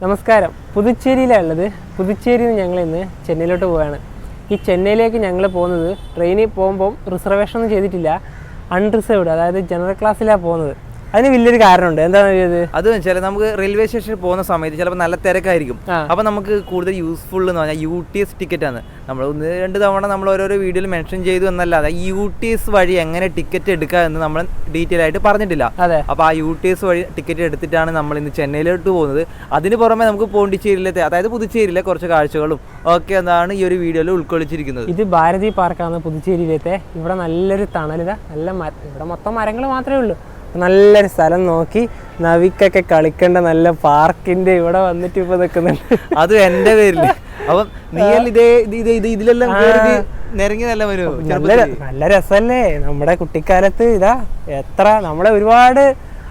നമസ്കാരം. പുതുച്ചേരിയിലുള്ളത്. പുതുച്ചേരിയിൽ നിന്ന് ഞങ്ങൾ ഇന്ന് ചെന്നൈയിലോട്ട് പോവുകയാണ്. ഈ ചെന്നൈയിലേക്ക് ഞങ്ങൾ പോകുന്നത് ട്രെയിനിൽ പോകുമ്പം റിസർവേഷൻ ഒന്നും ചെയ്തിട്ടില്ല, അൺറിസർവ്ഡ്, അതായത് ജനറൽ ക്ലാസ്സിലാണ് പോകുന്നത്. അതിന് വലിയൊരു കാരണമുണ്ട്. എന്താണെന്ന് അത് വെച്ചാൽ നമുക്ക് റെയിൽവേ സ്റ്റേഷനിൽ പോകുന്ന സമയത്ത് ചിലപ്പോൾ നല്ല തിരക്കായിരിക്കും. അപ്പോൾ നമുക്ക് കൂടുതൽ യൂസ്ഫുൾ എന്ന് പറഞ്ഞാൽ UTS ടിക്കറ്റാണ്. നമ്മൾ 1-2 തവണ നമ്മൾ ഓരോരോ വീഡിയോയിൽ മെൻഷൻ ചെയ്തു എന്നല്ലാതെ UTS വഴി എങ്ങനെ ടിക്കറ്റ് എടുക്കുക എന്ന് നമ്മൾ ഡീറ്റെയിൽ ആയിട്ട് പറഞ്ഞിട്ടില്ല. അപ്പോൾ ആ UTS വഴി ടിക്കറ്റ് എടുത്തിട്ടാണ് നമ്മൾ ഇന്ന് ചെന്നൈയിലോട്ട് പോകുന്നത്. അതിന് പുറമെ നമുക്ക് പോണ്ടിച്ചേരിയിലത്തെ, അതായത് പുതുച്ചേരിയിലെ കുറച്ച് കാഴ്ചകളും ഒക്കെ എന്താണ് ഈ ഒരു വീഡിയോയിൽ ഉൾക്കൊള്ളിച്ചിരിക്കുന്നത്. ഇത് ഭാരതി പാർക്കാണ് പുതുച്ചേരിയിലത്തെ. ഇവിടെ നല്ലൊരു തണലിത, ഇവിടെ മൊത്തം മരങ്ങൾ മാത്രമേ ഉള്ളൂ. നല്ലൊരു സ്ഥലം നോക്കി നവിക്കൊക്കെ കളിക്കേണ്ട നല്ല പാർക്കിന്റെ ഇവിടെ വന്നിട്ട് ഇപ്പൊ നിൽക്കുന്നുണ്ട്. അത് എന്റെ പേരില്. അപ്പം ഇതിലെല്ലാം നല്ല രസല്ലേ നമ്മുടെ കുട്ടിക്കാലത്ത്. എത്ര നമ്മളെ ഒരുപാട്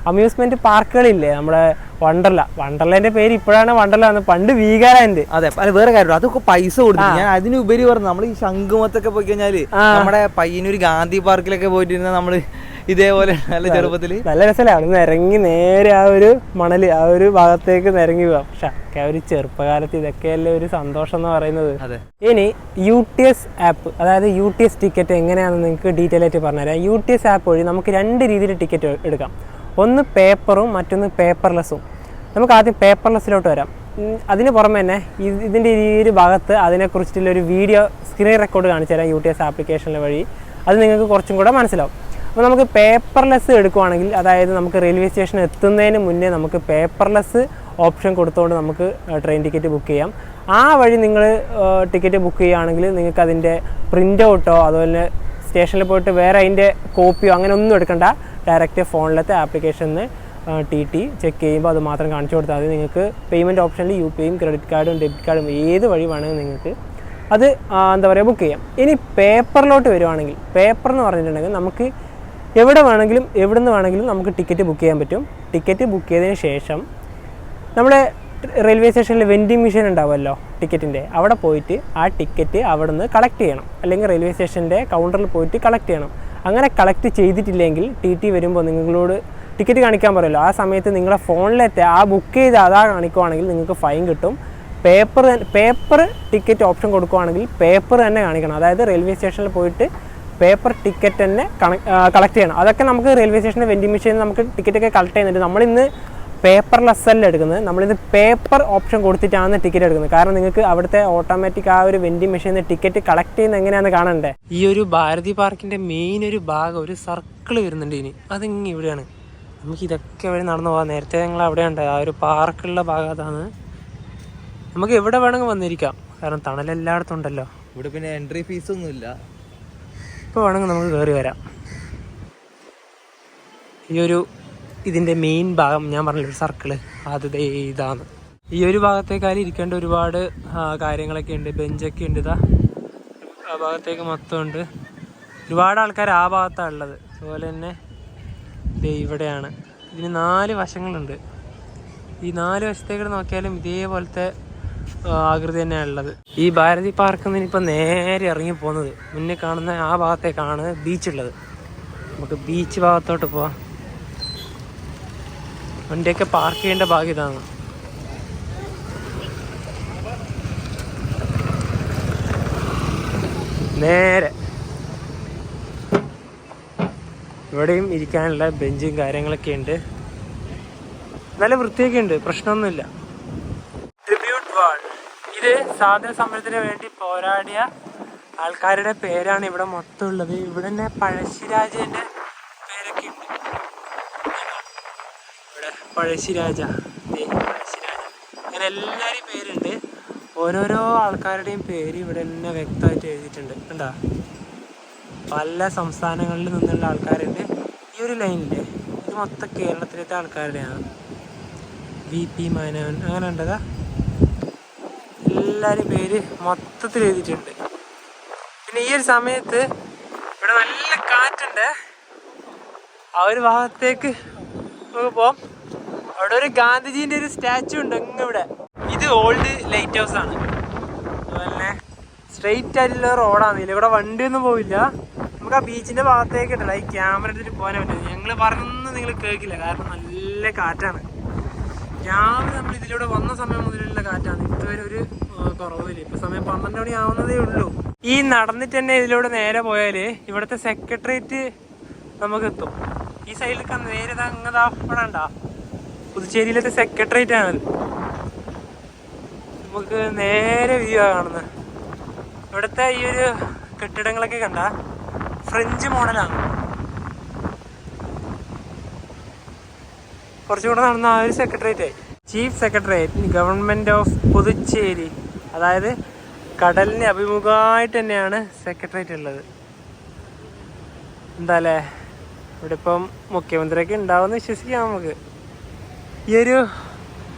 അമ്യൂസ്മെന്റ് പാർക്കുകളില്ലേ, നമ്മുടെ വണ്ടർലാൻഡിന്റെ പേര് ഇപ്പോഴാണ് വണ്ടർലാൻഡ്, പണ്ട് വീഗാലാൻഡ്. അതെ, വേറെ കാര്യം അതൊക്കെ പൈസ കൊടുത്തു. ഞാൻ അതിനുപരി പറഞ്ഞു, നമ്മൾ ഈ ശംഖുമത്തൊക്കെ പോയി കഴിഞ്ഞാല് നമ്മുടെ പയ്യന്നൂർ ഗാന്ധി പാർക്കിലൊക്കെ പോയിട്ടിരുന്ന നമ്മള് ഇതേപോലെ നല്ല ചെറുപ്പത്തില് നല്ല രസമല്ലേ. അവിടെ നിന്ന് ഇറങ്ങി നേരെ ആ ഒരു മണല്, ആ ഒരു ഭാഗത്തേക്ക് ഇറങ്ങി പോവാം. പക്ഷെ ഒക്കെ ഒരു ചെറുപ്പകാലത്ത് ഇതൊക്കെയല്ലേ ഒരു സന്തോഷം എന്ന് പറയുന്നത്. ഇനി UTS ആപ്പ്, അതായത് UTS ടിക്കറ്റ് എങ്ങനെയാണെന്ന് നിങ്ങൾക്ക് ഡീറ്റെയിൽ ആയിട്ട് പറഞ്ഞുതരാം. UTS ആപ്പ് വഴി നമുക്ക് 2 രീതിയിൽ ടിക്കറ്റ് എടുക്കാം. ഒന്ന് പേപ്പറും മറ്റൊന്ന് പേപ്പർലെസ്സും. നമുക്ക് ആദ്യം പേപ്പർലെസ്സിലോട്ട് വരാം. അതിന് പുറമെ തന്നെ ഇതിൻ്റെ ഈ ഒരു ഭാഗത്ത് അതിനെക്കുറിച്ചിട്ടുള്ള ഒരു വീഡിയോ സ്ക്രീൻ റെക്കോർഡ് കാണിച്ചു തരാം UTS ആപ്ലിക്കേഷൻ വഴി. അത് നിങ്ങൾക്ക് കുറച്ചും കൂടെ മനസ്സിലാവും. അപ്പോൾ നമുക്ക് പേപ്പർലെസ് എടുക്കുവാണെങ്കിൽ, അതായത് നമുക്ക് റെയിൽവേ സ്റ്റേഷൻ എത്തുന്നതിന് മുന്നേ നമുക്ക് പേപ്പർലെസ് ഓപ്ഷൻ കൊടുത്തുകൊണ്ട് നമുക്ക് ട്രെയിൻ ടിക്കറ്റ് ബുക്ക് ചെയ്യാം. ആ വഴി നിങ്ങൾ ടിക്കറ്റ് ബുക്ക് ചെയ്യുകയാണെങ്കിൽ നിങ്ങൾക്ക് അതിൻ്റെ പ്രിൻ്റ് ഔട്ടോ അതുപോലെ സ്റ്റേഷനിൽ പോയിട്ട് വേറെ അതിൻ്റെ കോപ്പിയോ അങ്ങനെ ഒന്നും എടുക്കണ്ട. ഡയറക്റ്റ് ഫോണിലത്തെ ആപ്ലിക്കേഷനിൽ TT ചെക്ക് ചെയ്യുമ്പോൾ അത് മാത്രം കാണിച്ചു കൊടുത്താൽ മതി. നിങ്ങൾക്ക് പേയ്മെൻറ്റ് ഓപ്ഷനിൽ UPIയും ക്രെഡിറ്റ് കാർഡും ഡെബിറ്റ് കാർഡും ഏത് വഴി വേണമെങ്കിൽ നിങ്ങൾക്ക് അത് എന്താ പറയുക ബുക്ക് ചെയ്യാം. ഇനി പേപ്പറിലോട്ട് വരുവാണെങ്കിൽ, പേപ്പർ എന്ന് പറഞ്ഞിട്ടുണ്ടെങ്കിൽ നമുക്ക് എവിടെ വേണമെങ്കിലും എവിടെ നിന്ന് വേണമെങ്കിലും നമുക്ക് ടിക്കറ്റ് ബുക്ക് ചെയ്യാൻ പറ്റും. ടിക്കറ്റ് ബുക്ക് ചെയ്തതിന് ശേഷം നമ്മുടെ റെയിൽവേ സ്റ്റേഷനിൽ വെൻഡിങ് മെഷീൻ ഉണ്ടാവുമല്ലോ ടിക്കറ്റിൻ്റെ, അവിടെ പോയിട്ട് ആ ടിക്കറ്റ് അവിടെ നിന്ന് കളക്ട് ചെയ്യണം. അല്ലെങ്കിൽ റെയിൽവേ സ്റ്റേഷൻ്റെ കൗണ്ടറിൽ പോയിട്ട് കളക്ട് ചെയ്യണം. അങ്ങനെ കളക്ട് ചെയ്തിട്ടില്ലെങ്കിൽ TT വരുമ്പോൾ നിങ്ങളോട് ടിക്കറ്റ് കാണിക്കാൻ പറയുമല്ലോ, ആ സമയത്ത് നിങ്ങളുടെ ഫോണിലെത്തി ആ ബുക്ക് ചെയ്ത് അതാ കാണിക്കുവാണെങ്കിൽ നിങ്ങൾക്ക് ഫൈൻ കിട്ടും. പേപ്പർ ടിക്കറ്റ് ഓപ്ഷൻ കൊടുക്കുവാണെങ്കിൽ പേപ്പർ തന്നെ കാണിക്കണം. അതായത് റെയിൽവേ സ്റ്റേഷനിൽ പോയിട്ട് പേപ്പർ ടിക്കറ്റ് തന്നെ കളക്ട് ചെയ്യണം. അതൊക്കെ നമുക്ക് റെയിൽവേ സ്റ്റേഷൻ്റെ വെൻഡിങ് മെഷീൻ നമുക്ക് ടിക്കറ്റൊക്കെ കളക്ട് ചെയ്യുന്നുണ്ട്. നമ്മളിന്ന് പേപ്പർലെസ് അല്ല എടുക്കുന്നത്, നമ്മളിന്ന് പേപ്പർ ഓപ്ഷൻ കൊടുത്തിട്ടാണ് ടിക്കറ്റ് എടുക്കുന്നത്. കാരണം നിങ്ങൾക്ക് അവിടുത്തെ ഓട്ടോമാറ്റിക് ആ ഒരു വെൻഡിങ് മെഷീനിൽ ടിക്കറ്റ് കളക്ട് ചെയ്യുന്നത് എങ്ങനെയാണെന്ന് കാണണ്ടേ. ഈ ഒരു ഭാരതി പാർക്കിൻ്റെ മെയിൻ ഒരു ഭാഗം, ഒരു സർക്കിൾ വരുന്നുണ്ട്. ഇനി അതിങ്ങ് ഇവിടെയാണ്. നമുക്ക് ഇതൊക്കെ വഴി നടന്നു പോകാം. നേരത്തെ ഞങ്ങൾ അവിടെ ഉണ്ട്, ആ ഒരു പാർക്കുള്ള ഭാഗത്താണ്. നമുക്ക് എവിടെ വേണമെങ്കിൽ വന്നിരിക്കാം, കാരണം തണലെല്ലായിടത്തും ഉണ്ടല്ലോ. ഇവിടെ പിന്നെ എൻട്രി ഫീസൊന്നുമില്ല. ഇപ്പോൾ വേണമെങ്കിൽ നമുക്ക് കയറി വരാം. ഈ ഒരു ഇതിൻ്റെ മെയിൻ ഭാഗം ഞാൻ പറഞ്ഞൊരു സർക്കിള്, അത് ഇതാണ്. ഈ ഒരു ഭാഗത്തേക്കാളും ഇരിക്കേണ്ട ഒരുപാട് കാര്യങ്ങളൊക്കെ ഉണ്ട്. ബെഞ്ചൊക്കെ ഉണ്ട്. ആ ഭാഗത്തേക്ക് മൊത്തം ഉണ്ട്. ഒരുപാട് ആൾക്കാർ ആ ഭാഗത്താണ് ഉള്ളത്. അതുപോലെ തന്നെ ഇവിടെയാണ്. ഇതിന് 4 വശങ്ങളുണ്ട്. ഈ 4 വശത്തേക്ക് നോക്കിയാലും ഇതേപോലത്തെ ആകൃതി തന്നെയാണ് ഉള്ളത്. ഈ ഭാരതി പാർക്കിൽ നിന്ന് ഇപ്പം നേരെ ഇറങ്ങി പോകുന്നത് മുന്നേ കാണുന്ന ആ ഭാഗത്തേക്കാണ് ബീച്ചുള്ളത്. നമുക്ക് ബീച്ച് ഭാഗത്തോട്ട് പോവാം. വണ്ടിയൊക്കെ പാർക്ക് ചെയ്യേണ്ട ഭാഗം ഇതാണ്. നേരെ ഇവിടെയും ഇരിക്കാനുള്ള ബെഞ്ചും കാര്യങ്ങളൊക്കെ ഉണ്ട്. നല്ല വൃത്തിയൊക്കെ ഉണ്ട്, പ്രശ്നമൊന്നുമില്ല. ട്രിബ്യൂട്ട് വാൾ, ഇത് സ്വാതന്ത്ര്യ സമരത്തിന് വേണ്ടി പോരാടിയ ആൾക്കാരുടെ പേരാണ് ഇവിടെ മൊത്തം ഉള്ളത്. ഇവിടെ തന്നെ പഴശ്ശിരാജന്റെ പേരൊക്കെ ഉണ്ട്. ഇവിടെ പഴശ്ശിരാജ, അങ്ങനെ എല്ലാവരുടെയും പേരുണ്ട്. ഓരോരോ ആൾക്കാരുടെയും പേര് ഇവിടെ തന്നെ വ്യക്തമായിട്ട് എഴുതിയിട്ടുണ്ട്. കണ്ടാ, പല സംസ്ഥാനങ്ങളിൽ നിന്നുള്ള ആൾക്കാരുണ്ട്. ഈ ഒരു ലൈനില്ലേ, ഇത് മൊത്തം കേരളത്തിലത്തെ ആൾക്കാരുടെയാണ്. VP മേനോൻ അങ്ങനെ ഉണ്ടതാ, എല്ലാവരും പേര് മൊത്തത്തിൽ എഴുതിയിട്ടുണ്ട്. പിന്നെ ഈ ഒരു സമയത്ത് ഇവിടെ നല്ല കാറ്റുണ്ട്. ആ ഒരു ഭാഗത്തേക്ക് നമുക്ക് പോവാം. അവിടെ ഒരു ഗാന്ധിജീൻ്റെ ഒരു സ്റ്റാച്ചു ഉണ്ട് അങ്ങ് ഇവിടെ. ഇത് ഓൾഡ് ലൈറ്റ് ഹൗസ് ആണ്. അതുപോലെ സ്ട്രെയിറ്റ് ആയിട്ടുള്ള റോഡാണ്. ഇവിടെ വണ്ടിയൊന്നും പോവില്ല. നമുക്ക് ആ ബീച്ചിൻ്റെ ഭാഗത്തേക്ക് ഉണ്ടല്ലോ ഈ ക്യാമറ എടുത്തിട്ട് പോകാൻ പറ്റില്ല. ഞങ്ങൾ പറഞ്ഞൊന്നും നിങ്ങൾ കേൾക്കില്ല, കാരണം നല്ല കാറ്റാണ്. രാവിലെ നമ്മൾ ഇതിലൂടെ വന്ന സമയം മുതലുള്ള കാറ്റാണ്. ഇതുവരെ ഒരു കുറവില്ല. ഇപ്പൊ സമയം 12 മണി ആവുന്നതേ ഉള്ളൂ. ഈ നടന്നിട്ട് തന്നെ ഇതിലൂടെ നേരെ പോയാല് ഇവിടുത്തെ സെക്രട്ടേറിയറ്റ് നമുക്ക് എത്തും. ഈ സൈഡിലൊക്കെ നേരെ അങ്ങതാ അവിടെ ഉണ്ടാ പുതുച്ചേരിയിലത്തെ സെക്രട്ടേറിയറ്റ് ആണ്. നമുക്ക് നേരെ വ്യൂ ആ കാണുന്നത്. ഇവിടുത്തെ ഈ ഒരു കെട്ടിടങ്ങളൊക്കെ കണ്ട ഫ്രഞ്ച് മോഡലാണ്. കുറച്ചുകൂടെ നടന്ന ആ ഒരു സെക്രട്ടേറിയറ്റ് ആയി. Chief secretariat government of Puducherry, അതായത് കടലിന് അഭിമുഖമായിട്ട് തന്നെയാണ് സെക്രട്ടേറിയറ്റ് ഉള്ളത്. എന്താല്ലേ ഇവിടെ ഇപ്പം മുഖ്യമന്ത്രിയൊക്കെ ഉണ്ടാവുമെന്ന് വിശ്വസിക്കാം നമുക്ക്. ഈ ഒരു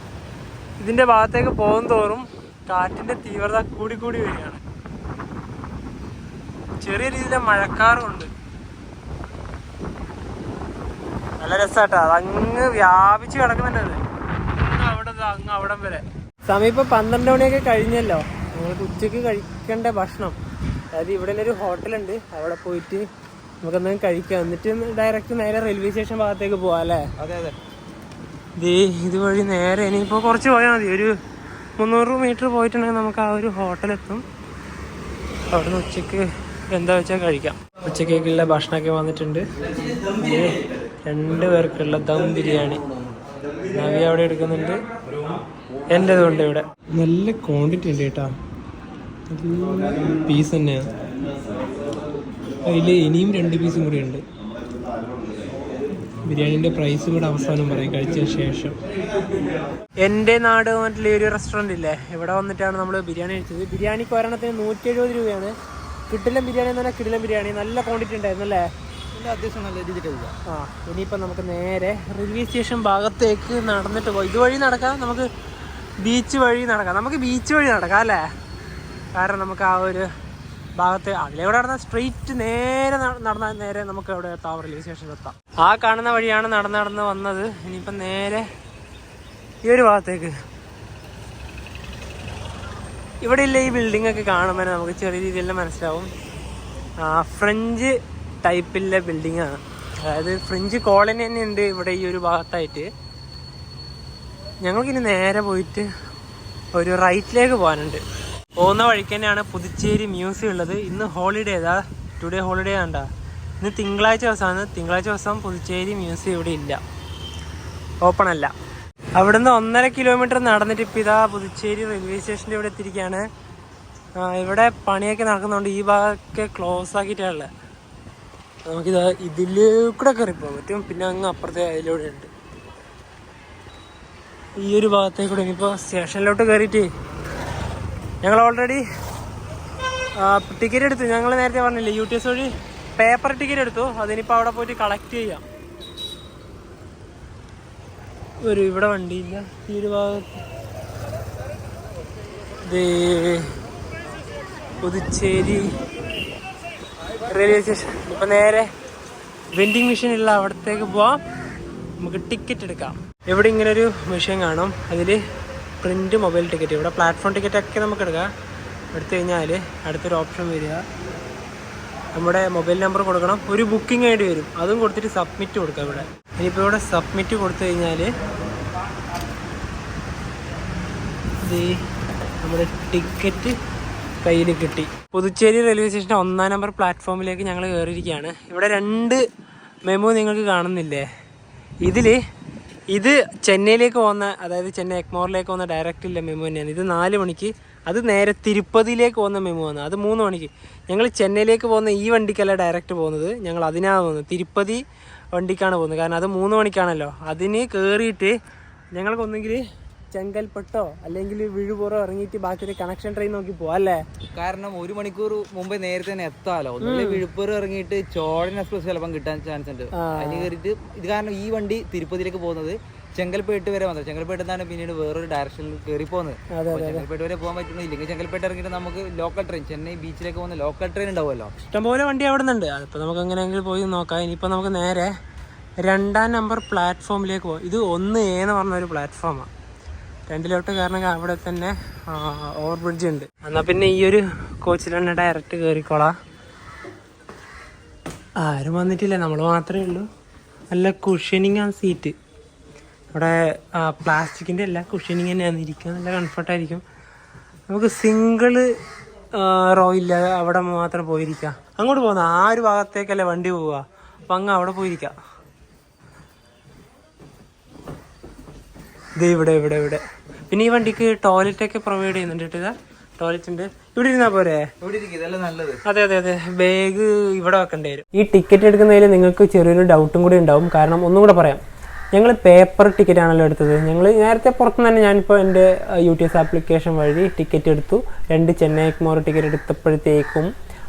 ഇതിന്റെ ഭാഗത്തേക്ക് പോകും തോറും കാറ്റിന്റെ തീവ്രത കൂടി കൂടി വരികയാണ്. ചെറിയ രീതിയിലെ മഴക്കാറുമുണ്ട്. നല്ല രസമാട്ടോ. അതങ്ങ് വ്യാപിച്ച് കിടക്കുന്നുണ്ട്. അങ്ങ് അവിടെ അങ്ങ് അവിടം വരെ. സമയം ഇപ്പൊ 12 മണിയൊക്കെ കഴിഞ്ഞല്ലോ. നമുക്ക് ഉച്ചക്ക് കഴിക്കേണ്ട ഭക്ഷണം, അതായത് ഇവിടെ ഒരു ഹോട്ടലുണ്ട്, അവിടെ പോയിട്ട് നമുക്ക് എന്തെങ്കിലും കഴിക്കാം. എന്നിട്ട് ഡയറക്റ്റ് നേരെ റെയിൽവേ സ്റ്റേഷൻ ഭാഗത്തേക്ക് പോവാം അല്ലേ? അതെ അതെ. ഇതുവഴി നേരെ ഇനിയിപ്പോൾ കുറച്ച് പോയാൽ മതി. ഒരു 300 മീറ്റർ പോയിട്ടുണ്ടെങ്കിൽ നമുക്ക് ആ ഒരു ഹോട്ടലെത്തും. അവിടെ നിന്ന് ഉച്ചക്ക് എന്താ വെച്ചാൽ കഴിക്കാം. ഉച്ചക്കേക്കുള്ള ഭക്ഷണമൊക്കെ വന്നിട്ടുണ്ട്. 2 പേർക്കുള്ള ദം ബിരിയാണി നവി അവിടെ എടുക്കുന്നുണ്ട്. എൻ്റെ കൊണ്ട് ഇവിടെ നല്ല ക്വാണ്ടിറ്റി ഉണ്ട് കേട്ടോ. പീസ് തന്നെയാണ്. അതിൽ ഇനിയും 2 പീസും കൂടി ഉണ്ട്. ബിരിയാണിൻ്റെ പ്രൈസും കൂടെ അവസാനം പറയും കഴിച്ചതിന് ശേഷം. എൻ്റെ നാട് വന്നിട്ടുള്ള ഒരു റെസ്റ്റോറൻറ്റ് ഇല്ലേ, ഇവിടെ വന്നിട്ടാണ് നമ്മൾ ബിരിയാണി കഴിച്ചത്. ബിരിയാണിക്ക് ഒരെണ്ണത്തിന് 170 രൂപയാണ്. കിടിലൻ ബിരിയാണി എന്ന് പറഞ്ഞാൽ കിടിലൻ ബിരിയാണി. നല്ല ക്വാണ്ടിറ്റി ഉണ്ടായിരുന്നു അല്ലേ? അത്യാവശ്യം നല്ല രീതിയിൽ. ആ ഇനിയിപ്പോൾ നമുക്ക് നേരെ റെയിൽവേ സ്റ്റേഷൻ ഭാഗത്തേക്ക് നടന്നിട്ട് പോകാം. ഇതുവഴി നടക്കാം, നമുക്ക് ബീച്ച് വഴി നടക്കാം. നമുക്ക് ബീച്ച് വഴി നടക്കാം അല്ലേ? കാരണം നമുക്ക് ആ ഒരു ഭാഗത്ത് അതിലൂടെ നടന്ന സ്ട്രെയിറ്റ് നേരെ നടന്നാൽ നേരെ നമുക്ക് അവിടെ എത്താം, റെയിൽവേ സ്റ്റേഷനിൽ എത്താം. ആ കാണുന്ന വഴിയാണ് നടന്ന് വന്നത്. ഇനിയിപ്പം നേരെ ഈ ഒരു ഭാഗത്തേക്ക്. ഇവിടെ ഇല്ല ഈ ബിൽഡിംഗ് ഒക്കെ കാണുമ്പോൾ നമുക്ക് ചെറിയ രീതിയിൽ മനസ്സിലാവും ഫ്രഞ്ച് ടൈപ്പിലെ ബിൽഡിംഗ് ആണ്. അതായത് ഫ്രഞ്ച് കോളനി തന്നെ ഉണ്ട് ഇവിടെ ഈ ഒരു ഭാഗത്തായിട്ട്. ഞങ്ങൾക്കിനി നേരെ പോയിട്ട് ഒരു റൈറ്റിലേക്ക് പോകാനുണ്ട്. പോകുന്ന വഴിക്ക് തന്നെയാണ് പുതുച്ചേരി മ്യൂസിയം ഉള്ളത്. ഇന്ന് ഹോളിഡേ, ടുഡേ ഹോളിഡേ ആണ്ടാ. ഇന്ന് തിങ്കളാഴ്ച ദിവസമാണ്. തിങ്കളാഴ്ച ദിവസം പുതുച്ചേരി മ്യൂസിയം ഇവിടെ ഇല്ല, ഓപ്പൺ അല്ല. അവിടുന്ന് 1.5 കിലോമീറ്റർ നടന്നിട്ട് ഇപ്പം ഇതാ പുതുച്ചേരി റെയിൽവേ സ്റ്റേഷൻ്റെ ഇവിടെ എത്തിയിരിക്കുകയാണ്. ഇവിടെ പണിയൊക്കെ നടക്കുന്നതുകൊണ്ട് ഈ ഭാഗമൊക്കെ ക്ലോസ് ആക്കിയിട്ടുള്ളത്. നമുക്കിത് ഇതിലൂടെ കയറി പോകാൻ പറ്റും. പിന്നെ അങ്ങ് അപ്പുറത്തെ അതിലൂടെ ഉണ്ട്. ഈ ഒരു ഭാഗത്തേക്കൂടെ ഇനിയിപ്പോൾ സ്റ്റേഷനിലോട്ട് കയറിയിട്ട് ഞങ്ങൾ ഓൾറെഡി ടിക്കറ്റ് എടുത്തു. ഞങ്ങൾ നേരത്തെ പറഞ്ഞില്ലേ UTS വഴി പേപ്പർ ടിക്കറ്റ് എടുത്തു. അതിനിപ്പോൾ അവിടെ പോയിട്ട് കളക്ട് ചെയ്യാം. ഇവിടെ വണ്ടിയില്ല. ഈ ഒരു ഭാഗത്ത് പുതുച്ചേരി റെയിൽവേ സ്റ്റേഷൻ. ഇപ്പം നേരെ വെൻഡിങ് മെഷീനുള്ള അവിടത്തേക്ക് പോവാം. നമുക്ക് ടിക്കറ്റ് എടുക്കാം. ഇവിടെ ഇങ്ങനെ ഒരു മെഷീൻ കാണും, അതിൽ പ്രിൻറ്റ് മൊബൈൽ ടിക്കറ്റ്. ഇവിടെ പ്ലാറ്റ്ഫോം ടിക്കറ്റൊക്കെ നമുക്ക് എടുക്കാം. എടുത്തു കഴിഞ്ഞാൽ അടുത്തൊരു ഓപ്ഷൻ വരിക, നമ്മുടെ മൊബൈൽ നമ്പർ കൊടുക്കണം. ഒരു ബുക്കിംഗ് ഐഡി വരും, അതും കൊടുത്തിട്ട് സബ്മിറ്റ് കൊടുക്കാം. ഇവിടെ ഇനിയിപ്പോൾ ഇവിടെ സബ്മിറ്റ് കൊടുത്തു കഴിഞ്ഞാൽ നമ്മുടെ ടിക്കറ്റ് കയ്യിൽ കിട്ടി. പുതുച്ചേരി റെയിൽവേ സ്റ്റേഷൻ്റെ 1-ാം നമ്പർ പ്ലാറ്റ്ഫോമിലേക്ക് ഞങ്ങൾ കയറിയിരിക്കുകയാണ്. ഇവിടെ 2 മെമു നിങ്ങൾക്ക് കാണുന്നില്ലേ? ഇത് ചെന്നൈയിലേക്ക് പോകുന്ന, അതായത് ചെന്നൈ എഗ്മോറിലേക്ക് പോകുന്ന ഡയറക്റ്റില്ല മെമു തന്നെയാണ്. ഇത് 4 മണിക്ക്. അത് നേരെ തിരുപ്പതിയിലേക്ക് പോകുന്ന മെമു ആണ്. അത് 3 മണിക്ക്. ഞങ്ങൾ ചെന്നൈയിലേക്ക് പോകുന്ന ഈ വണ്ടിക്കല്ല ഡയറക്റ്റ് പോകുന്നത്, ഞങ്ങൾ അതിനാണ് പോകുന്നത്. തിരുപ്പതി വണ്ടിക്കാണ് പോകുന്നത്. കാരണം അത് 3 മണിക്കാണല്ലോ. അതിന് കയറിയിട്ട് ഞങ്ങൾക്കൊന്നെങ്കിൽ ചെങ്കൽപ്പെട്ടോ അല്ലെങ്കിൽ വിഴുപുറോ ഇറങ്ങിയിട്ട് ബാക്കി കണക്ഷൻ ട്രെയിൻ നോക്കി പോവാം അല്ലേ? കാരണം 1 മണിക്കൂർ മുമ്പേ നേരത്തെ തന്നെ എത്താലോ. ഒന്നുമില്ല വിഴുപ്പൂർ ഇറങ്ങിയിട്ട് ചോഴൻ എക്സ്പ്രസ് ചിലപ്പം കിട്ടാൻ ചാൻസ് ഉണ്ട്. അതിന് കയറിയിട്ട് ഇത് കാരണം ഈ വണ്ടി തിരുപ്പതിയിലേക്ക് പോകുന്നത് ചെങ്കൽപ്പേട്ട് വരെ വന്നത്. ചെങ്കൽപ്പേട്ട് നിന്നാണ് പിന്നീട് വേറൊരു ഡയറക്ഷനിൽ കയറി പോകുന്നത്. ചെങ്കൽപ്പേട്ട് വരെ പോകാൻ പറ്റുന്നില്ല. ഇല്ലെങ്കിൽ ചെങ്കൽപ്പേട്ട് ഇറങ്ങിയിട്ട് നമുക്ക് ലോക്കൽ ട്രെയിൻ, ചെന്നൈ ബീച്ചിലേക്ക് പോകുന്ന ലോക്കൽ ട്രെയിൻ ഉണ്ടാവുമല്ലോ. ഇഷ്ടംപോലെ വണ്ടി അവിടെ നിന്നുണ്ട്. അതിപ്പോൾ നമുക്ക് എങ്ങനെയെങ്കിലും പോയി നോക്കാം. ഇനിയിപ്പോൾ നമുക്ക് നേരെ 2-ാം നമ്പർ പ്ലാറ്റ്ഫോമിലേക്ക് പോകാം. ഇത് 1A എന്ന് പറഞ്ഞൊരു പ്ലാറ്റ്ഫോമാണ്. 2-ലോട്ട് കാരണം അവിടെ തന്നെ ഓവർ ബ്രിഡ്ജ് ഉണ്ട്. എന്നാൽ പിന്നെ ഈ ഒരു കോച്ചിൽ തന്നെ ഡയറക്റ്റ് കയറിക്കോളാം. ആരും വന്നിട്ടില്ല, നമ്മൾ മാത്രമേ ഉള്ളൂ. നല്ല കുഷ്യനിങ് ആണ് സീറ്റ്. ഇവിടെ പ്ലാസ്റ്റിക്കിൻ്റെ എല്ലാ കുഷനിങ് തന്നെയാണ്, ഇരിക്കുക നല്ല കംഫർട്ടായിരിക്കും. നമുക്ക് സിംഗിള് റോ ഇല്ല, അവിടെ മാത്രം പോയിരിക്കാം. അങ്ങോട്ട് പോകുന്ന ആ ഒരു ഭാഗത്തേക്കല്ലേ വണ്ടി പോവുക, അപ്പം അങ്ങ് അവിടെ പോയിരിക്കാം. ഇത് ഇവിടെ ഇവിടെ ഇവിടെ. പിന്നെ ഈ വണ്ടിക്ക് ടോയ്ലറ്റൊക്കെ പ്രൊവൈഡ് ചെയ്യുന്നുണ്ട് കേട്ടോ. ഇതാ ടോയ്ലറ്റ് ഉണ്ട്, ഇവിടെ ഇരുന്നാ പോരെ? അതെ അതെ അതെ. ബാഗ് ഇവിടെ വെക്കേണ്ടി വരും. ഈ ടിക്കറ്റ് എടുക്കുന്നതിൽ നിങ്ങൾക്ക് ചെറിയൊരു ഡൗട്ടും കൂടി ഉണ്ടാവും. കാരണം ഒന്നും കൂടെ പറയാം, ഞങ്ങൾ പേപ്പർ ടിക്കറ്റ് ആണല്ലോ എടുത്തത്. ഞങ്ങൾ നേരത്തെ പുറത്തുനിന്ന് തന്നെ ഞാനിപ്പോൾ എൻ്റെ UTS ആപ്ലിക്കേഷൻ വഴി ടിക്കറ്റ് എടുത്തു. 2 ചെന്നൈ എഗ്മോർ ടിക്കറ്റ് എടുത്തപ്പോഴത്തേക്കും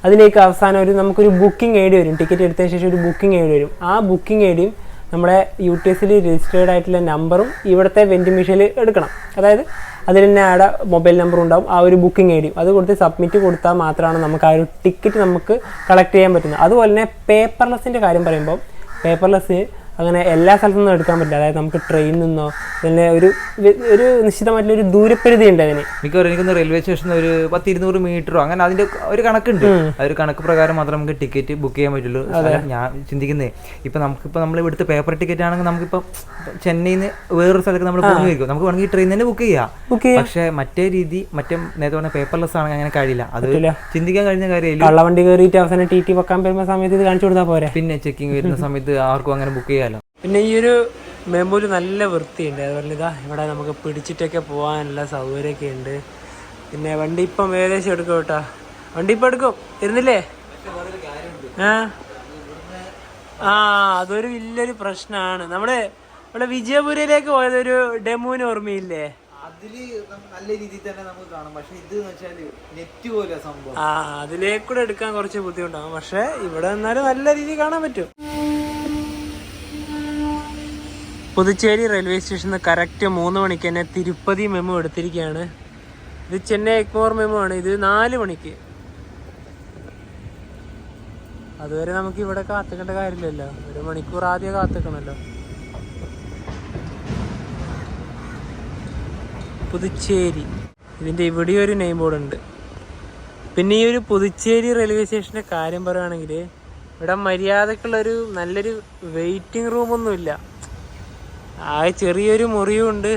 അതിലേക്ക് അവസാനം നമുക്കൊരു ബുക്കിംഗ് ഐ ഡി വരും. ടിക്കറ്റ് എടുത്തതിന് ശേഷം ഒരു ബുക്കിംഗ് ഐ ഡി വരും. ആ ബുക്കിംഗ് ഐ ഡിയും നമ്മുടെ UTSൽ രജിസ്റ്റേർഡ് ആയിട്ടുള്ള നമ്പറും ഇവിടുത്തെ വെൻഡിങ് മെഷീനിൽ എടുക്കണം. അതായത് അതിൽ തന്നെ ആടെ മൊബൈൽ നമ്പർ ഉണ്ടാവും, ആ ഒരു ബുക്കിംഗ് ഐ ഡിയും. അത് കൊടുത്ത് സബ്മിറ്റ് കൊടുത്താൽ മാത്രമാണ് നമുക്ക് ആ ഒരു ടിക്കറ്റ് നമുക്ക് കളക്ട് ചെയ്യാൻ പറ്റുന്നത്. അതുപോലെ തന്നെ പേപ്പർലെസ്സിൻ്റെ കാര്യം പറയുമ്പോൾ പേപ്പർലെസ് അങ്ങനെ എല്ലാ സ്ഥലത്തു നിന്നും എടുക്കാൻ പറ്റില്ല. അതായത് നമുക്ക് ട്രെയിനിൽ നിന്നോ പിന്നെ ഒരു നിശ്ചിതമായിട്ടുള്ള ഒരു ദൂരപരിധി ഉണ്ട് അതിന്. മിക്കവാറും എനിക്കൊന്ന് റെയിൽവേ സ്റ്റേഷൻ ഒരു 10-200 മീറ്ററോ അങ്ങനെ അതിന്റെ ഒരു കണക്കുണ്ട്. ആ ഒരു കണക്ക് പ്രകാരം മാത്രം നമുക്ക് ടിക്കറ്റ് ബുക്ക് ചെയ്യാൻ പറ്റുള്ളൂ. ഞാൻ ചിന്തിക്കുന്നേ, ഇപ്പൊ നമ്മൾ ഇവിടുത്തെ പേപ്പർ ടിക്കറ്റ് ആണെങ്കിൽ നമുക്കിപ്പോൾ ചെന്നൈയിൽ നിന്ന് വേറൊരു സ്ഥലത്ത് നമ്മൾ പോകുന്നതായിരിക്കും, നമുക്ക് വേണമെങ്കിൽ ട്രെയിൻ തന്നെ ബുക്ക് ചെയ്യാം. പക്ഷേ മറ്റേ നേരത്തെ പറഞ്ഞ പേപ്പർലെസ് ആണെങ്കിൽ അങ്ങനെ കഴിയില്ല. അത് ചിന്തിക്കാൻ കഴിഞ്ഞ കാര്യമില്ല. കള്ളവണ്ടി കയറിയിട്ട് അവസാനം TT വെക്കാൻ വരുന്ന സമയത്ത് ഇത് കാണിച്ചു കൊടുത്താൽ പോരെ. പിന്നെ ചെക്കിങ് വരുന്ന സമയത്ത് ആർക്കും അങ്ങനെ ബുക്ക് ചെയ്യാം. പിന്നെ ഈ ഒരു മെമ്മോയിൽ നല്ല വൃത്തിയുണ്ട്. അതുപോലെ ഇതാ ഇവിടെ നമുക്ക് പിടിച്ചിട്ടൊക്കെ പോകാനുള്ള സൗകര്യമൊക്കെ ഉണ്ട്. പിന്നെ വണ്ടി ഇപ്പം ഏകദേശം എടുക്കും കേട്ടോ, വണ്ടി ഇപ്പം എടുക്കും. ഇരുന്നില്ലേ? അതൊരു വലിയൊരു പ്രശ്നമാണ്. നമ്മുടെ ഇവിടെ വിജയപുരയിലേക്ക് പോയതൊരു ഡെമോന് ഓർമ്മയില്ലേ? നല്ല രീതിയിൽ തന്നെ നമുക്ക് കാണാം. പക്ഷെ ഇത് നെറ്റ് പോലെ സംഭവം, അതിലേക്കൂടെ എടുക്കാൻ കുറച്ച് ബുദ്ധിമുട്ടാകും. പക്ഷെ ഇവിടെ നിന്നാലും നല്ല രീതിയിൽ കാണാൻ പറ്റും. പുതുച്ചേരി റെയിൽവേ സ്റ്റേഷനിൽ കറക്റ്റ് 3 മണിക്ക് തന്നെ തിരുപ്പതി മെമു എടുത്തിരിക്കുകയാണ്. ഇത് ചെന്നൈ എഗ്മോർ മെമു ആണ്. ഇത് 4 മണിക്ക്. അതുവരെ നമുക്ക് ഇവിടെ കാത്തിക്കേണ്ട കാര്യമില്ലല്ലോ, 1 മണിക്കൂർ ആദ്യം കാത്തിക്കണല്ലോ. പുതുച്ചേരി, ഇതിൻ്റെ ഇവിടെ ഒരു നെയിം ബോർഡ് ഉണ്ട്. പിന്നെ ഈ ഒരു പുതുച്ചേരി റെയിൽവേ സ്റ്റേഷൻ്റെ കാര്യം പറയുകയാണെങ്കിൽ ഇവിടെ മര്യാദക്കുള്ളൊരു നല്ലൊരു വെയിറ്റിംഗ് റൂമൊന്നുമില്ല. ആ ചെറിയൊരു മുറിയും ഉണ്ട്,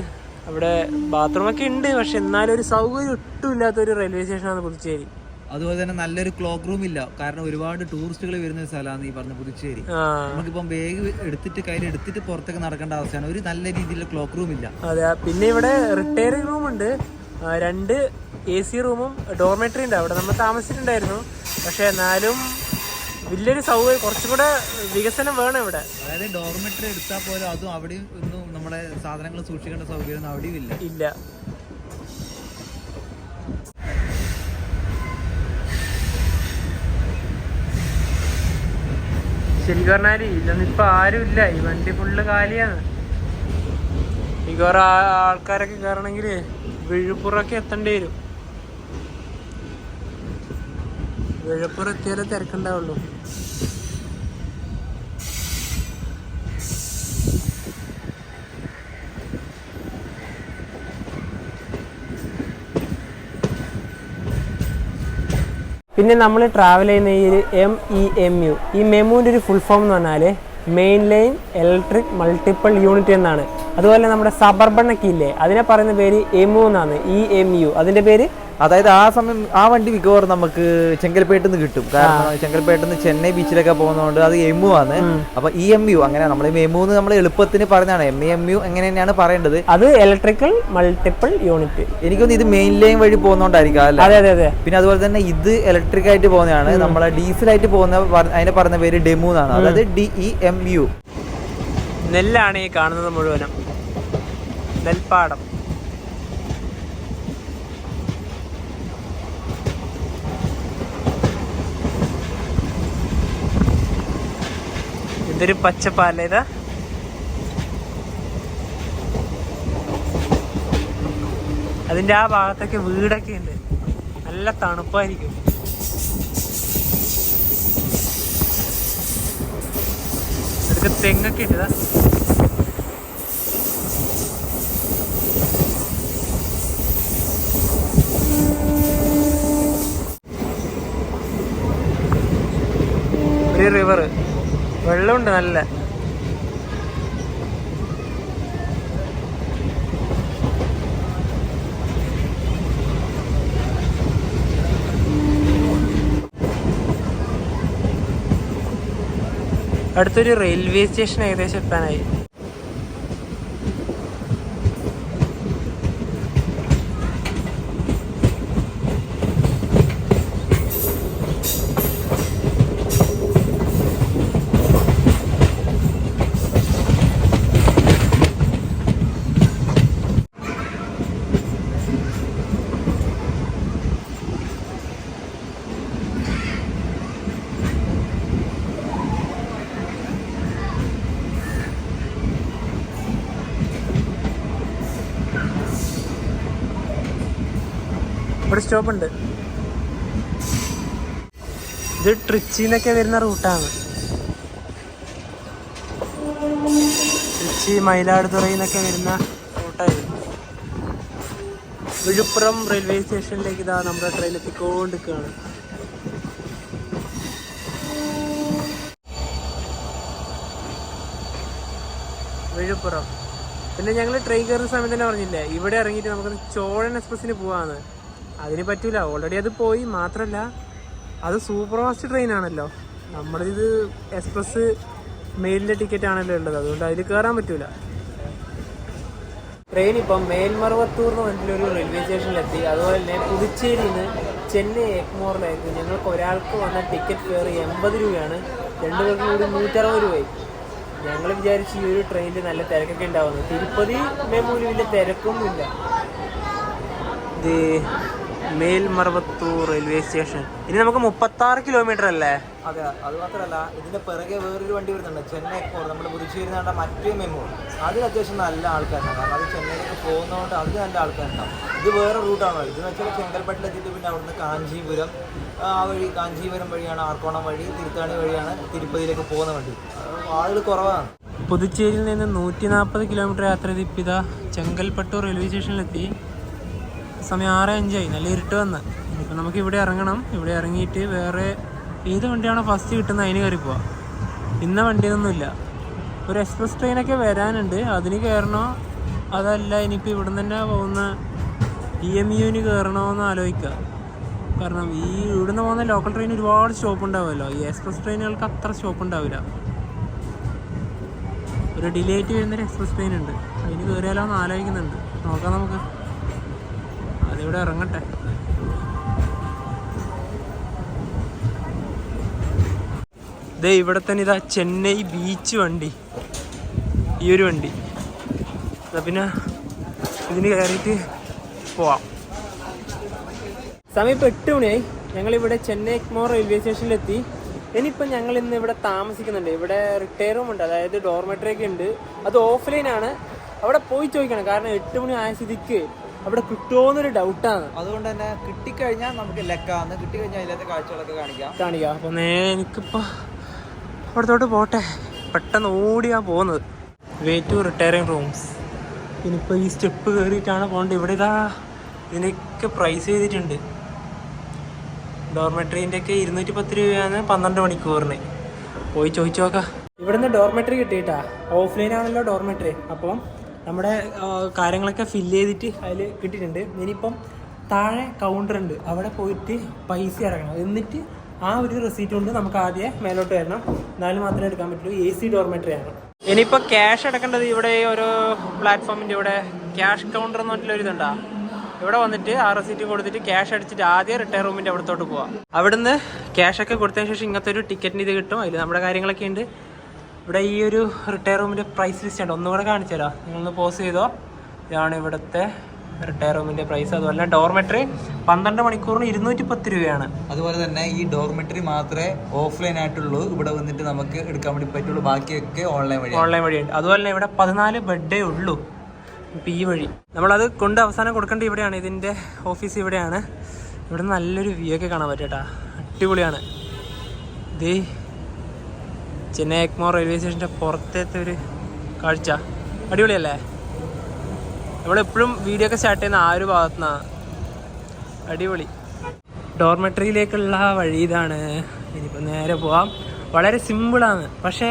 അവിടെ ബാത്റൂമൊക്കെ ഉണ്ട്. പക്ഷെ എന്നാലും ഒരു സൗകര്യം ഒട്ടുമില്ലാത്തൊരു റെയിൽവേ സ്റ്റേഷനാണ് പുതുച്ചേരി. അതുപോലെ തന്നെ നല്ലൊരു ക്ലോക്ക് റൂം ഇല്ല. കാരണം ഒരുപാട് ടൂറിസ്റ്റുകൾ വരുന്ന ഒരു സ്ഥലമാണ് ഈ പറഞ്ഞ പുതുച്ചേരി. നമുക്കിപ്പം ബാഗ് എടുത്തിട്ട് കയ്യിൽ എടുത്തിട്ട് പുറത്തേക്ക് നടക്കേണ്ട അവസ്ഥയാണ്. ഒരു നല്ല രീതിയിലുള്ള ക്ലോക്ക് റൂം ഇല്ല. അതെ. പിന്നെ ഇവിടെ റിട്ടയറിംഗ് റൂം ഉണ്ട്, 2 AC റൂമും ഡോർമെട്രി ഉണ്ട്. അവിടെ നമ്മൾ താമസിച്ചിട്ടുണ്ടായിരുന്നു. പക്ഷെ എന്നാലും വലിയൊരു സൗകര്യം, കുറച്ചും കൂടെ വികസനം വേണം ഇവിടെ. അതായത് ഡോർമെട്രി എടുത്താൽ പോലും അതും അവിടെയും ഒന്നും നമ്മുടെ സാധനങ്ങൾ സൂക്ഷിക്കേണ്ട സൗകര്യം അവിടെയും ഇല്ല. ശരിക്കും പറഞ്ഞാൽ ഇതൊന്നും ഇപ്പൊ ആരും ഇല്ല, ഈ വണ്ടി ഫുള്ള് കാലിയാണ്. മിക്കവാറും ആൾക്കാരൊക്കെ കയറണമെങ്കിൽ വിഴുപ്പുറമൊക്കെ എത്തേണ്ടി വരും. വിഴുപ്പുറം എത്തിയാലേ തിരക്കുണ്ടാവുള്ളൂ. പിന്നെ നമ്മൾ ട്രാവൽ ചെയ്യുന്ന ഈ ഒരു MEMU, ഈ മെമുവിൻ്റെ ഒരു ഫുൾ ഫോം എന്ന് പറഞ്ഞാൽ main line electric multiple unit എന്നാണ്. അതുപോലെ നമ്മുടെ സബർബൺ ഒക്കെ ഇല്ലേ, അതിനെ പറയുന്ന പേര് EMU എന്നാണ്. EMU അതിൻ്റെ പേര്. അതായത് ആ സമയം ആ വണ്ടി മിക്കവാറും നമുക്ക് ചെങ്കൽപ്പേട്ടിൽ നിന്ന് കിട്ടും. കാരണം ചെങ്കൽപ്പേട്ടിൽ നിന്ന് ചെന്നൈ ബീച്ചിലൊക്കെ പോകുന്നതുകൊണ്ട് അത് EMU ആണ്. അപ്പൊ EMU അങ്ങനെ നമ്മൾ MEMU എന്ന് നമ്മൾ എളുപ്പത്തിന് പറഞ്ഞാണ്. MEMU എങ്ങനെ തന്നെയാണ് പറയേണ്ടത്. അത് ഇലക്ട്രിക്കൽ മൾട്ടിപ്പിൾ യൂണിറ്റ്. എനിക്കൊന്ന് ഇത് മെയിൻ ലൈൻ വഴി പോകുന്നോണ്ടായിരിക്കും അല്ലേ? അതെ അതെ അതെ. പിന്നെ അതുപോലെ തന്നെ ഇത് ഇലക്ട്രിക് ആയിട്ട് പോകുന്നതാണ്. നമ്മളെ ഡീസലായിട്ട് പോകുന്ന അതിനെ പറയുന്ന പേര് ഡെമു എന്നാണ്. അതായത് DEMU. നെല്ലാണ് ഈ കാണുന്നത് മുഴുവനും, നെൽപ്പാടം. ഇതൊരു പച്ചപ്പാല. ഇതാ അതിൻ്റെ ആ ഭാഗത്തൊക്കെ വീടൊക്കെ ഉണ്ട്, നല്ല തണുപ്പായിരിക്കും. ഇതൊക്കെ തെങ്ങൊക്കെ ഉണ്ട്. ഇതാ ഒരു റിവർ, വെള്ളമുണ്ട് നല്ല. അടുത്തൊരു റെയിൽവേ സ്റ്റേഷൻ ഏകദേശം എത്താനായി. ഇവിടെ സ്റ്റോപ്പ് ഉണ്ട്. ഇത് ട്രിച്ചിന്നൊക്കെ വരുന്ന റൂട്ടാണ്. ട്രിച്ചി മയിലാടുതുറയിൽ നിന്നൊക്കെ വരുന്ന റൂട്ടാണ്. വിഴുപ്പുറം റെയിൽവേ സ്റ്റേഷനിലേക്ക് ഇതാ നമ്മുടെ ട്രെയിൻ എത്തിക്കൊണ്ടിരിക്കുകയാണ്. വിഴുപ്പുറം. പിന്നെ ഞങ്ങൾ ട്രെയിൻ കയറുന്ന സമയത്ത് തന്നെ പറഞ്ഞില്ലേ, ഇവിടെ ഇറങ്ങിയിട്ട് നമുക്ക് ചോഴൻ എക്സ്പ്രസ്സിന് പോവാന്ന്. അതിന് പറ്റൂല, ഓൾറെഡി അത് പോയി. മാത്രമല്ല അത് സൂപ്പർ ഫാസ്റ്റ് ട്രെയിൻ ആണല്ലോ, നമ്മുടെ ഇത് എക്സ്പ്രസ് മെയിലിൻ്റെ ടിക്കറ്റ് ആണല്ലോ ഉള്ളത്, അതുകൊണ്ട് അതിൽ കയറാൻ പറ്റൂല. ട്രെയിൻ ഇപ്പം മേൽമറുവത്തൂർ എന്ന് പറഞ്ഞിട്ടൊരു റെയിൽവേ സ്റ്റേഷനിലെത്തി. അതുപോലെ തന്നെ പുതുച്ചേരിയിൽ നിന്ന് ചെന്നൈ എഗ്മോറിലേക്ക് ഞങ്ങൾക്ക് ഒരാൾക്ക് വന്ന ടിക്കറ്റ് ഫെയർ 80 രൂപയാണ്. 2 പേർക്കും കൂടി 160 രൂപയായി. ഞങ്ങൾ വിചാരിച്ച് ഈ ഒരു ട്രെയിനിൽ നല്ല തിരക്കൊക്കെ ഉണ്ടാവുന്നു. തിരുപ്പതി മെമൂലി വലിയ തിരക്കൊന്നുമില്ല. ഇത് മേൽമറുവത്തൂർ റെയിൽവേ സ്റ്റേഷൻ. ഇനി നമുക്ക് 36 കിലോമീറ്റർ അല്ലേ? അതെ. അത് മാത്രമല്ല, ഇതിന്റെ പിറകെ വേറൊരു വണ്ടി വരുന്നുണ്ട്, ചെന്നൈ എക്മോർ. നമ്മുടെ പുതുച്ചേരി നിന്നുള്ള മറ്റേ മെമോ. അതിൽ അത്യാവശ്യം നല്ല ആൾക്കാരുണ്ടാവും, കാരണം അത് ചെന്നൈയിലേക്ക് പോകുന്നതുകൊണ്ട് അതിൽ നല്ല ആൾക്കാരുണ്ടാവും. ഇത് വേറെ റൂട്ടാണോ? ഇതെന്ന് വെച്ചാൽ ചെങ്കൽപ്പെട്ടിലെത്തിയിട്ട് പിന്നെ അവിടുന്ന് കാഞ്ചീപുരം, ആ വഴി കാഞ്ചീപുരം വഴിയാണ്, ആർക്കോണം വഴി, തിരുത്താണി വഴിയാണ് തിരുപ്പതിയിലേക്ക് പോകുന്ന വണ്ടി. ആളുകൾ കുറവാണ്. പുതുച്ചേരിയിൽ നിന്ന് 140 കിലോമീറ്റർ യാത്ര ചെയ്ത് ചെങ്കൽപ്പട്ടൂർ റെയിൽവേ സ്റ്റേഷനിലെത്തി. സമയം 6:05 നല്ല ഇരുട്ട് വന്ന്. ഇനിയിപ്പോൾ നമുക്ക് ഇവിടെ ഇറങ്ങണം. ഇവിടെ ഇറങ്ങിയിട്ട് വേറെ ഏത് വണ്ടിയാണോ ഫസ്റ്റ് കിട്ടുന്നത് അതിന് കയറി പോവാം. ഇന്ന വണ്ടിയൊന്നുമില്ല. ഒരു എക്സ്പ്രസ് ട്രെയിനൊക്കെ വരാനുണ്ട്, അതിന് കയറണോ അതല്ല ഇനിയിപ്പോൾ ഇവിടെ നിന്ന് തന്നെ പോകുന്ന EMUവിന് കയറണമെന്ന് ആലോചിക്കുക. കാരണം ഈ ഇവിടെ നിന്ന് പോകുന്ന ലോക്കൽ ട്രെയിൻ ഒരുപാട് സ്റ്റോപ്പ് ഉണ്ടാവുമല്ലോ, ഈ എക്സ്പ്രസ് ട്രെയിനുകൾക്ക് അത്ര സ്റ്റോപ്പ് ഉണ്ടാവില്ല. ഒരു ഡിലേ ആയിട്ട് വരുന്നൊരു എക്സ്പ്രസ് ട്രെയിൻ ഉണ്ട്, അതിന് കയറിയാലോ എന്ന് ആലോചിക്കുന്നുണ്ട്. നോക്കാം നമുക്ക്. അതിവിടെ ഇറങ്ങട്ടെ. ദേ ഇവിടെ തന്നെ ഇതാ ചെന്നൈ ബീച്ച് വണ്ടി, ഈ ഒരു വണ്ടി. പിന്നെ ഇതിന് കയറിയിട്ട് പോവാം. സമയം ഇപ്പോൾ 8 മണിയായി. ഞങ്ങളിവിടെ ചെന്നൈ എഗ്മോർ റെയിൽവേ സ്റ്റേഷനിലെത്തി. ഇനിയിപ്പോൾ ഞങ്ങൾ ഇന്ന് ഇവിടെ താമസിക്കുന്നുണ്ട്. ഇവിടെ റിട്ടയർ റൂം ഉണ്ട്, അതായത് ഡോർമെട്രി ഒക്കെ ഉണ്ട്. അത് ഓഫ്ലൈനാണ്. അവിടെ പോയി ചോദിക്കണം, കാരണം 8 മണി ആയ സ്ഥിതിക്ക് അവിടെ കിട്ടുമോന്നൊരു ഡൗട്ടാണ്. അതുകൊണ്ട് തന്നെ കിട്ടിക്കഴിഞ്ഞാൽ നമുക്ക് ലെക്കാന്ന്, കിട്ടിക്കഴിഞ്ഞാൽ അതിലത്തെ കാഴ്ചകളൊക്കെ കാണിക്കാം. അപ്പോൾ എനിക്കിപ്പോൾ അവിടത്തോട്ട് പോട്ടെ. പെട്ടെന്ന് ഓടിയാണ് പോകുന്നത്. Way to retiring rooms. ഇനിയിപ്പോൾ ഈ സ്റ്റെപ്പ് കയറിയിട്ടാണ് പോകേണ്ടത്. ഇവിടെ ഇതാ ഇതിനൊക്കെ പ്രൈസ് ചെയ്തിട്ടുണ്ട്. ഡോർമെട്രീൻ്റെയൊക്കെ 210 രൂപയാണ് 12 മണിക്കൂറിന്. പോയി ചോദിച്ചു നോക്കാം. ഇവിടുന്ന് ഡോർമെട്രി കിട്ടിയിട്ടാ. ഓഫ്ലൈൻ ആണല്ലോ ഡോർമെട്രി. അപ്പം നമ്മുടെ കാര്യങ്ങളൊക്കെ ഫില്ല് ചെയ്തിട്ട് അതിൽ കിട്ടിയിട്ടുണ്ട്. ഇനിയിപ്പം താഴെ കൗണ്ടർ ഉണ്ട്, അവിടെ പോയിട്ട് പൈസ ഇറങ്ങണം. എന്നിട്ട് ആ ഒരു റെസീറ്റ് കൊണ്ട് നമുക്ക് ആദ്യം മേലോട്ട് വരണം. എന്നാലും മാത്രമേ എടുക്കാൻ പറ്റുള്ളൂ. AC ഡോർമെട്രി ആണ്. ഇനിയിപ്പോൾ ക്യാഷ് അടക്കേണ്ടത് ഇവിടെ ഓരോ പ്ലാറ്റ്ഫോമിൻ്റെ ഇവിടെ ക്യാഷ് കൗണ്ടർ എന്ന് പറഞ്ഞിട്ടുള്ള ഇതുണ്ടാ. ഇവിടെ വന്നിട്ട് ആ റെസീറ്റ് കൊടുത്തിട്ട് ക്യാഷ് അടിച്ചിട്ട് ആദ്യം റിട്ടയർ റൂമിൻ്റെ അവിടത്തോട്ട് പോവാം. അവിടുന്ന് ക്യാഷൊക്കെ കൊടുത്തതിന് ശേഷം ഇങ്ങനത്തെ ഒരു ടിക്കറ്റിന് ഇത് കിട്ടും. അതിൽ നമ്മുടെ കാര്യങ്ങളൊക്കെ ഉണ്ട്. ഇവിടെ ഈ ഒരു റിട്ടയർ റൂമിൻ്റെ പ്രൈസ് ലിസ്റ്റ് ഉണ്ട്, ഒന്നുകൂടെ കാണിച്ചു തരാം. നിങ്ങളൊന്ന് പോസ് ചെയ്തോ. ഇതാണ് ഇവിടുത്തെ റിട്ടയർ റൂമിൻ്റെ പ്രൈസ്. അതുപോലെ ഡോർമെട്രി 12 മണിക്കൂറിന് 210 രൂപയാണ്. അതുപോലെ തന്നെ ഈ ഡോർമെട്രി മാത്രമേ ഓഫ്ലൈൻ ആയിട്ടുള്ളൂ, ഇവിടെ വന്നിട്ട് നമുക്ക് എടുക്കാൻ വേണ്ടി പറ്റുള്ളൂ. ബാക്കിയൊക്കെ ഓൺലൈൻ വഴിയുണ്ട്. അതുപോലെ തന്നെ ഇവിടെ 14 ബെഡേ ഉള്ളൂ. ഇപ്പം ഈ വഴി നമ്മളത് കൊണ്ട് അവസാനം കൊടുക്കേണ്ട ഇവിടെയാണ്. ഇതിൻ്റെ ഓഫീസ് ഇവിടെയാണ്. ഇവിടെ നല്ലൊരു വ്യൂ ഒക്കെ കാണാൻ പറ്റും കേട്ടോ, അടിപൊളിയാണ്. ഇത് ചെന്നൈ എഗ്മോർ റെയിൽവേ സ്റ്റേഷൻ്റെ പുറത്തേത്തെ ഒരു കാഴ്ച അടിപൊളിയല്ലേ? നമ്മളെപ്പോഴും വീഡിയോ ഒക്കെ സ്റ്റാർട്ട് ചെയ്യുന്ന ആ ഒരു ഭാഗത്തു നിന്നാണ്. അടിപൊളി. ഡോർമെട്രിയിലേക്കുള്ള വഴി ഇതാണ്. ഇനിയിപ്പോൾ നേരെ പോവാം. വളരെ സിമ്പിളാണ്, പക്ഷേ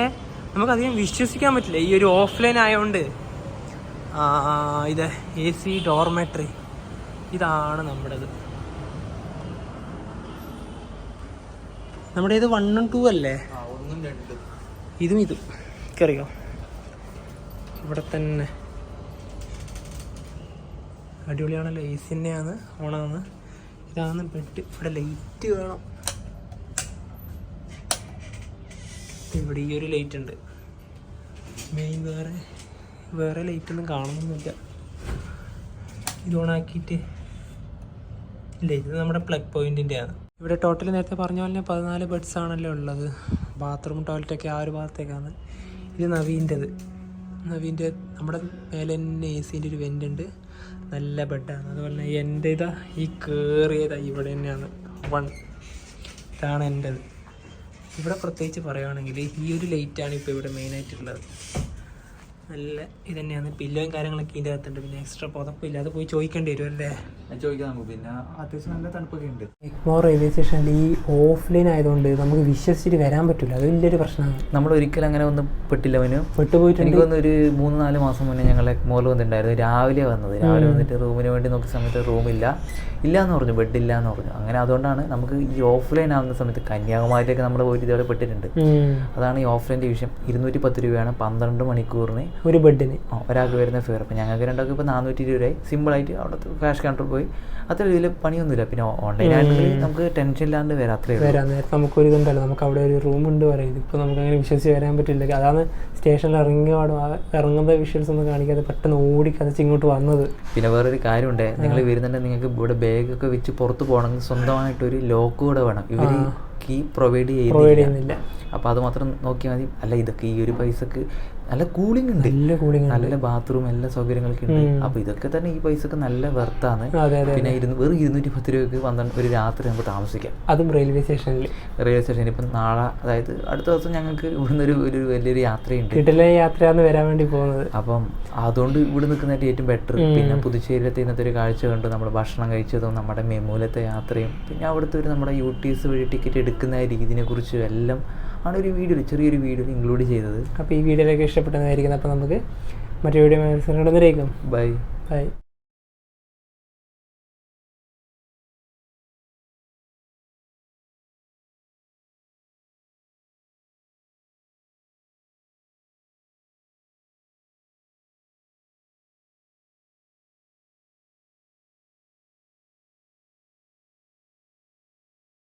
നമുക്കധികം വിശ്വസിക്കാൻ പറ്റില്ല ഈ ഒരു ഓഫ്ലൈൻ ആയതുകൊണ്ട്. ഇത് AC ഡോർമെട്രി ഇതാണ് നമ്മുടേത്. നമ്മുടെ ഇത് 1 ഉം 2 അല്ലേ? ഇതും കറിയോ ഇവിടെ തന്നെ അടിപൊളിയാണല്ലോ. AC തന്നെയാണ്, ഓണാണ്. ഇതാണ് ബെഡ്. ഇവിടെ ലൈറ്റ് വേണം. ഇവിടെ ഈ ഒരു ലൈറ്റ് ഉണ്ട്. മെയിൻ വേറെ ലൈറ്റൊന്നും കാണുന്നൊന്നുമില്ല. ഇത് ഓണാക്കിയിട്ട് ഇല്ല, ഇത് നമ്മുടെ പ്ലഗ് പോയിൻറ്റിൻ്റെയാണ്. ഇവിടെ ടോട്ടൽ നേരത്തെ പറഞ്ഞ പോലെ 14 ബെഡ്സ് ആണല്ലോ ഉള്ളത്. ബാത്റൂം ടോയ്ലറ്റൊക്കെ ആ ഒരു ഭാഗത്തേക്കാണ്. ഇത് നവീൻ്റെ നമ്മുടെ മേലെ തന്നെ AC ഒരു വെൻ്റ് ഉണ്ട്. നല്ല ബെഡാണ്. അതുപോലെ തന്നെ എൻ്റെ ഈ കയറിയതാ ഇവിടെ തന്നെയാണ് 1. ഇതാണ് എൻ്റെത്. ഇവിടെ പ്രത്യേകിച്ച് പറയുകയാണെങ്കിൽ ഈ ഒരു ലൈറ്റാണ് ഇപ്പോൾ ഇവിടെ മെയിനായിട്ടുള്ളത്. നല്ല ഇത് തന്നെയാണ്. പില്ലോയും കാര്യങ്ങളൊക്കെ ഇതിൻ്റെ അകത്തുണ്ട്. പിന്നെ എക്സ്ട്രാ പുതപ്പില്ല, അത് പോയി ചോദിക്കേണ്ടി വരും അല്ലേ? ചോദിക്കാം നമുക്ക്. പിന്നെ അത്യാവശ്യം നല്ല തണുപ്പൊക്കെ ഉണ്ട്. എഗ്മോർ റെയിൽവേ സ്റ്റേഷനിൽ ഈ ഓഫ്ലൈൻ ആയതുകൊണ്ട് നമുക്ക് വിശ്വസിച്ചിട്ട് വരാൻ പറ്റില്ല. അത് വലിയൊരു പ്രശ്നമാണ്. നമ്മൾ ഒരിക്കലും അങ്ങനെ ഒന്നും പെട്ടില്ല. പെട്ടുപോയിട്ടുണ്ട്. എനിക്ക് തോന്നുന്നു ഒരു 3-4 മാസം മുന്നേ ഞങ്ങൾ എഗ്മോറിൽ വന്നിട്ടുണ്ടായിരുന്നു. രാവിലെ വന്നിട്ട് റൂമിന് വേണ്ടി നോക്കിയ സമയത്ത് റൂമില്ല എന്ന് പറഞ്ഞു, ബെഡില്ല എന്ന് പറഞ്ഞു. അങ്ങനെ അതുകൊണ്ടാണ് നമുക്ക് ഈ ഓഫ്ലൈൻ ആവുന്ന സമയത്ത് കന്യാകുമാരിയിലേക്ക് നമ്മൾ പോയിട്ട് ഇതേപോലെ പെട്ടിട്ടുണ്ട്. അതാണ് ഈ ഓഫ്ലൈൻ്റെ വിഷയം. 210 രൂപയാണ് 12 മണിക്കൂറിന് ഒരു ബെഡിന് ഒരാൾക്ക് വരുന്ന ഫെയർ. അപ്പം ഞങ്ങൾക്ക് രണ്ടാൾക്ക് ഇപ്പോൾ 420 രൂപയായി. സിമ്പിളായിട്ട് അവിടുത്തെ ക്യാഷ് കൗണ്ടർ പോയി. അത്ര ഇതിൽ പണിയൊന്നുമില്ല. പിന്നെ ഓൺലൈനായിട്ട് നമുക്ക് ടെൻഷൻ ഇല്ലാണ്ട് വരാം നേരത്തെ നമുക്കൊരു ഇതുണ്ടല്ലോ, നമുക്ക് അവിടെ ഒരു റൂം ഉണ്ട് പറയും. ഇതിപ്പോൾ നമുക്ക് അങ്ങനെ വിശ്വസിച്ച് വരാൻ പറ്റില്ല. അതാണ് സ്റ്റേഷനിൽ ഇറങ്ങുന്ന വിഷ്വൽസ് ഒന്നും കാണിക്കാതെ പെട്ടെന്ന് ഓടിക്കതച്ച് ഇങ്ങോട്ട് വന്നത്. പിന്നെ വേറൊരു കാര്യമുണ്ട്, നിങ്ങൾ വരുന്നുണ്ടെങ്കിൽ നിങ്ങൾക്ക് ഇവിടെ ബാഗൊക്കെ വെച്ച് പുറത്ത് പോകണമെങ്കിൽ സ്വന്തമായിട്ടൊരു ലോക്ക് കൂടെ വേണം. ഇവർ കീ പ്രൊവൈഡ് ചെയ്യുന്നില്ല. അപ്പോൾ അത് മാത്രം നോക്കിയാൽ മതി. അല്ല ഇതൊക്കെ ഈ ഒരു പൈസക്ക് നല്ല കൂളിംഗ് ഉണ്ട്, നല്ല ബാത്റൂം എല്ലാ സൗകര്യങ്ങളൊക്കെ ഉണ്ട്. അപ്പോൾ ഇതൊക്കെ തന്നെ ഈ പൈസക്ക് നല്ല വെർത്താണ്. പിന്നെ വെറും 210 രൂപയ്ക്ക് ഒരു രാത്രി നമുക്ക് താമസിക്കാം. അതും റെയിൽവേ സ്റ്റേഷനിൽ. ഇപ്പം നാളെ, അതായത് അടുത്ത ദിവസം ഞങ്ങൾക്ക് ഇവിടുന്ന് ഒരു വലിയൊരു യാത്രയുണ്ട്. യാത്രയാണ് വരാൻ വേണ്ടി പോകുന്നത്. അപ്പം അതുകൊണ്ട് ഇവിടെ നിൽക്കുന്നതായിട്ട് ഏറ്റവും ബെറ്റർ. പിന്നെ പുതുച്ചേരിയിലത്തെ ഇന്നത്തെ ഒരു കാഴ്ച കണ്ട് നമ്മൾ ഭക്ഷണം കഴിച്ചതും നമ്മുടെ മെമൂലത്തെ യാത്രയും പിന്നെ അവിടുത്തെ നമ്മുടെ UTS വഴി ടിക്കറ്റ് എടുക്കുന്ന രീതിയെ കുറിച്ചും എല്ലാം ആണ് ഒരു ചെറിയൊരു വീഡിയോ ഇൻക്ലൂഡ് ചെയ്തത്. അപ്പോൾ ഈ വീഡിയോയിലൊക്കെ ഇഷ്ടപ്പെട്ടതായിരിക്കുന്നത്. അപ്പോൾ നമുക്ക് മറ്റു വീഡിയോ മനസ്സിലാക്കുന്നതായിരിക്കും. ബൈ.